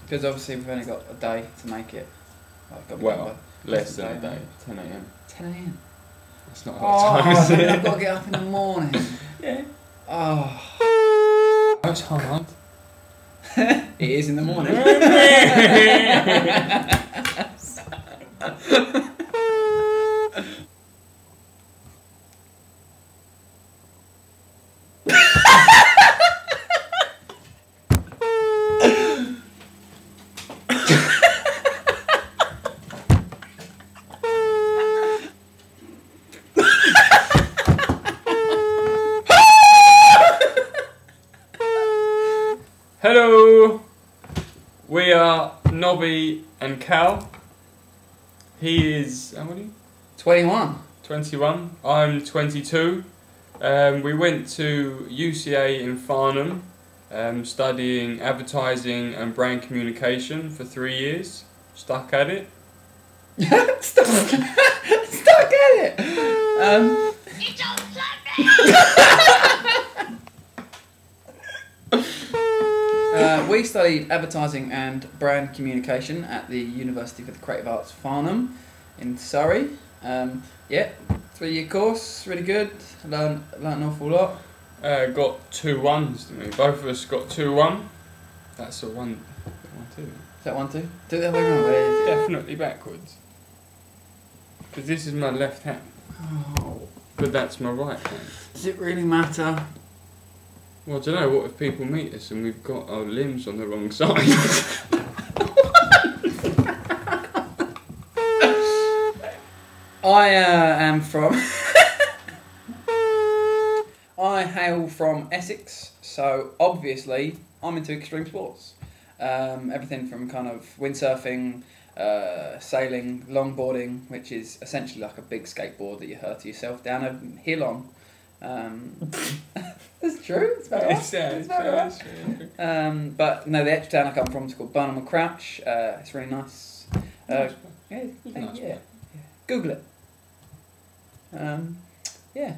Because obviously we've only got a day to make it. Well, less than a day. 10 a.m. 10 a.m. That's not a lot of time, is it? I've got to get up in the morning. Yeah. Oh. That's hard. It is in the morning. Hello, we are Nobby and Cal. He is, how old are you? 21. 21. I'm 22. We went to UCA in Farnham, studying advertising and brand communication for 3 years. Stuck at it. Stuck at it. You don't slap me! We studied advertising and brand communication at the University for the Creative Arts Farnham in Surrey. Yeah, 3-year course, really good. Learned an awful lot. Got 2 1s, didn't we? Both of us got 2-1. That's a 1-2. Is that 1-2? Do it the other way around. Definitely backwards. Because this is my left hand. Oh. But that's my right hand. Does it really matter? Well, I don't know, what if people meet us and we've got our limbs on the wrong side? I am from... I hail from Essex, so obviously I'm into extreme sports. Everything from kind of windsurfing, sailing, longboarding, which is essentially like a big skateboard that you hurt yourself down a hill on. It's true. It's about right. It's about right. But no, the extra town I come from is called Barnum and Crouch. It's really nice. Yeah. Google it. Yeah.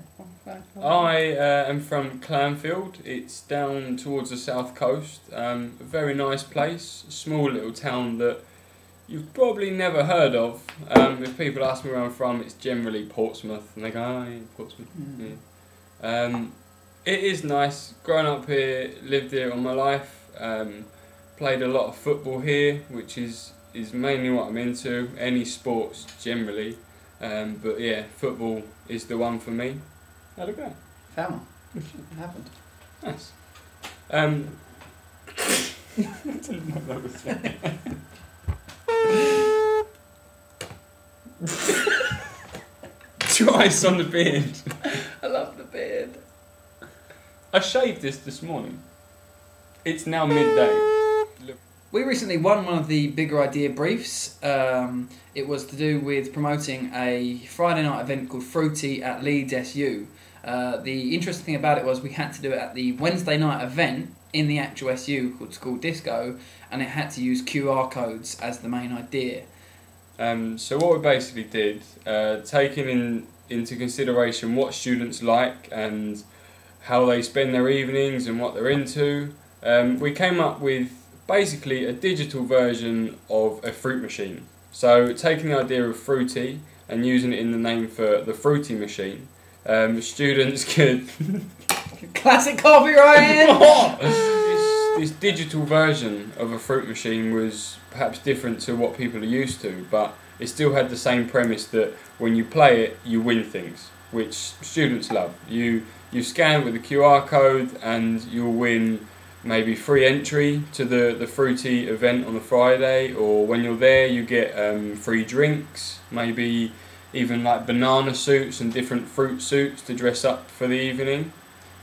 I am from Clanfield. It's down towards the south coast. A very nice place. A small little town that you've probably never heard of. If people ask me where I'm from, it's generally Portsmouth, and they go, "Oh, yeah, Portsmouth." Mm. Yeah. It is nice. Growing up here, lived here all my life. Played a lot of football here, which is mainly what I'm into. Any sports generally, but yeah, football is the one for me. How'd it go? Found one. It happened. Nice. I didn't know that was there. Twice on the beard. I love the beard. I shaved this morning. It's now midday. We recently won one of the bigger idea briefs. It was to do with promoting a Friday night event called Fruity at Leeds SU. The interesting thing about it was we had to do it at the Wednesday night event in the actual SU called School Disco, and it had to use QR codes as the main idea. So what we basically did, taking into consideration what students like and how they spend their evenings and what they're into, we came up with basically a digital version of a fruit machine. So taking the idea of Fruity and using it in the name for the Fruity machine, students could... Classic copyright! This digital version of a fruit machine was perhaps different to what people are used to, but it still had the same premise that when you play it, you win things, which students love. You scan with a QR code and you'll win maybe free entry to the Fruity event on a Friday, or when you're there you get free drinks, maybe even like banana suits and different fruit suits to dress up for the evening.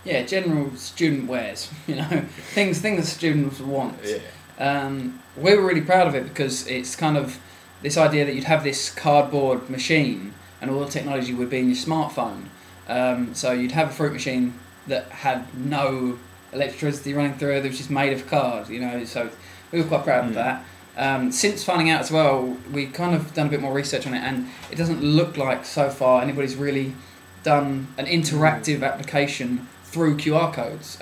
Yeah, general student wares, you know, things that students want. Yeah. We were really proud of it because it's kind of this idea that you'd have this cardboard machine and all the technology would be in your smartphone. So you'd have a fruit machine that had no electricity running through it, that was just made of card, you know, so we were quite proud of that. Since finding out as well, we've kind of done a bit more research on it, and it doesn't look like so far anybody's really done an interactive application through QR codes.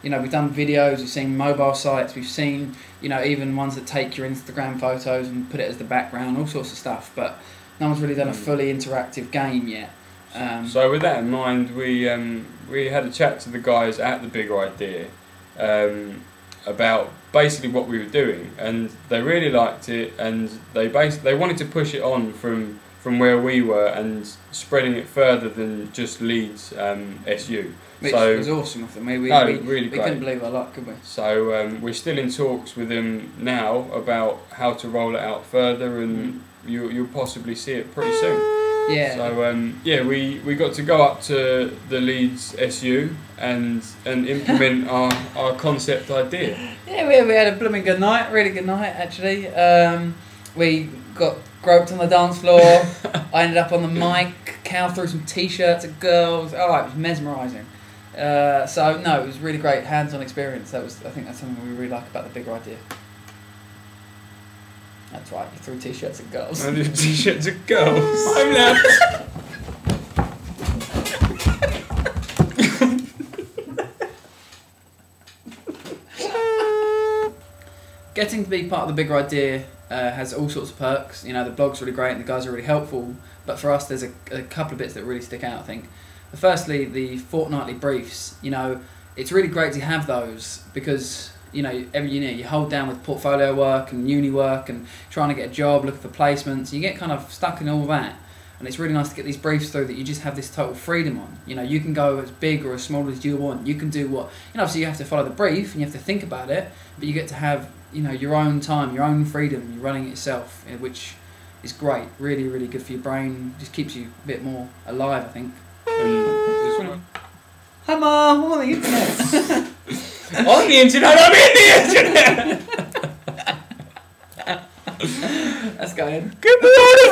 You know, we've done videos, we've seen mobile sites, we've seen, you know, even ones that take your Instagram photos and put it as the background, all sorts of stuff. But no one's really done a fully interactive game yet. So with that in mind, we had a chat to the guys at the Bigger Idea about basically what we were doing, and they really liked it, and they wanted to push it on from where we were and spreading it further than just Leeds SU. Which so, was awesome of them. We really great. couldn't believe our luck, could we? So we're still in talks with them now about how to roll it out further, and you'll possibly see it pretty soon. Yeah. So we got to go up to the Leeds SU and implement our concept idea. Yeah, we had a blooming good night, really good night actually. We got groped on the dance floor. I ended up on the mic. Cal threw some t-shirts at girls. Oh, it was mesmerising. So no, it was really great hands-on experience. I think that's something we really like about the Bigger Idea. That's right, you threw t-shirts at girls. I did t-shirts at girls. I'm left. Getting to be part of the Bigger Idea has all sorts of perks. You know, the blog's really great and the guys are really helpful. But for us, there's a couple of bits that really stick out, I think. Firstly, the fortnightly briefs. You know, it's really great to have those because, you know, every year you hold down with portfolio work and uni work and trying to get a job, looking for placements. You get kind of stuck in all that. And it's really nice to get these briefs through that you just have this total freedom on. You know, you can go as big or as small as you want. You can do what, you know, obviously you have to follow the brief and you have to think about it, but you get to have, you know, your own time, your own freedom. You're running it yourself, which is great. Really, really good for your brain. Just keeps you a bit more alive, I think. Hi, Mum. I'm on the internet. On the internet, I'm in the internet! Let's go in. Get me out of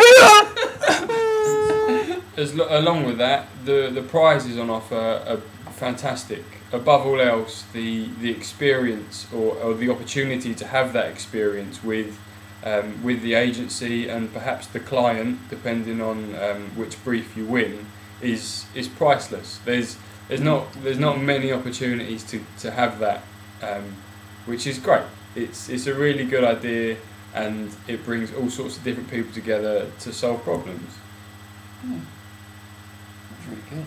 here! Along with that, the prizes on offer are fantastic. Above all else, the experience or the opportunity to have that experience with the agency and perhaps the client, depending on which brief you win, is priceless. There's not many opportunities to have that, which is great. It's a really good idea, and it brings all sorts of different people together to solve problems. That's really good.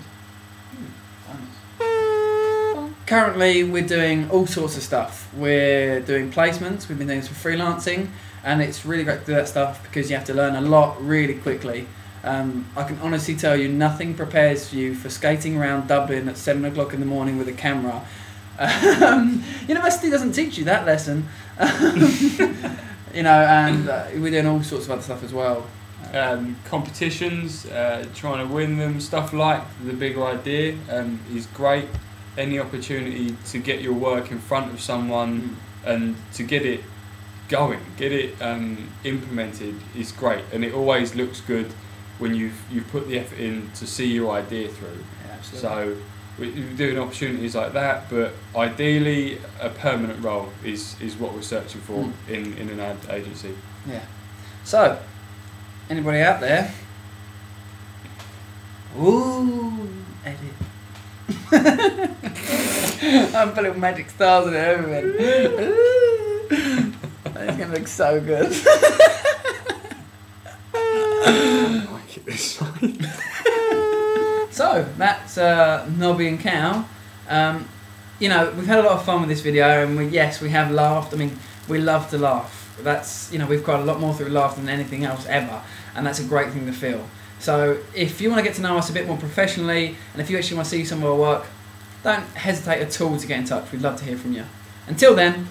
Currently, we're doing all sorts of stuff. We're doing placements. We've been doing some freelancing, and it's really great to do that stuff because you have to learn a lot really quickly. I can honestly tell you, nothing prepares you for skating around Dublin at 7 o'clock in the morning with a camera. University doesn't teach you that lesson. You know, and we're doing all sorts of other stuff as well. Competitions, trying to win them, stuff like the Bigger Idea is great. Any opportunity to get your work in front of someone and to get it going, get it implemented is great, and it always looks good when you've put the effort in to see your idea through. Yeah, absolutely. So we're doing opportunities like that, but ideally a permanent role is what we're searching for in an ad agency. Yeah. So, anybody out there? Ooh, edit. I'm putting magic stars in it everywhere. That's gonna look so good. I like it this side. So that's Nobby and Cal. You know, we've had a lot of fun with this video, and we have laughed. I mean, we love to laugh. That's, you know, we've got a lot more through laugh than anything else ever, and that's a great thing to feel. So if you want to get to know us a bit more professionally, and if you actually want to see some of our work, don't hesitate at all to get in touch. We'd love to hear from you. Until then.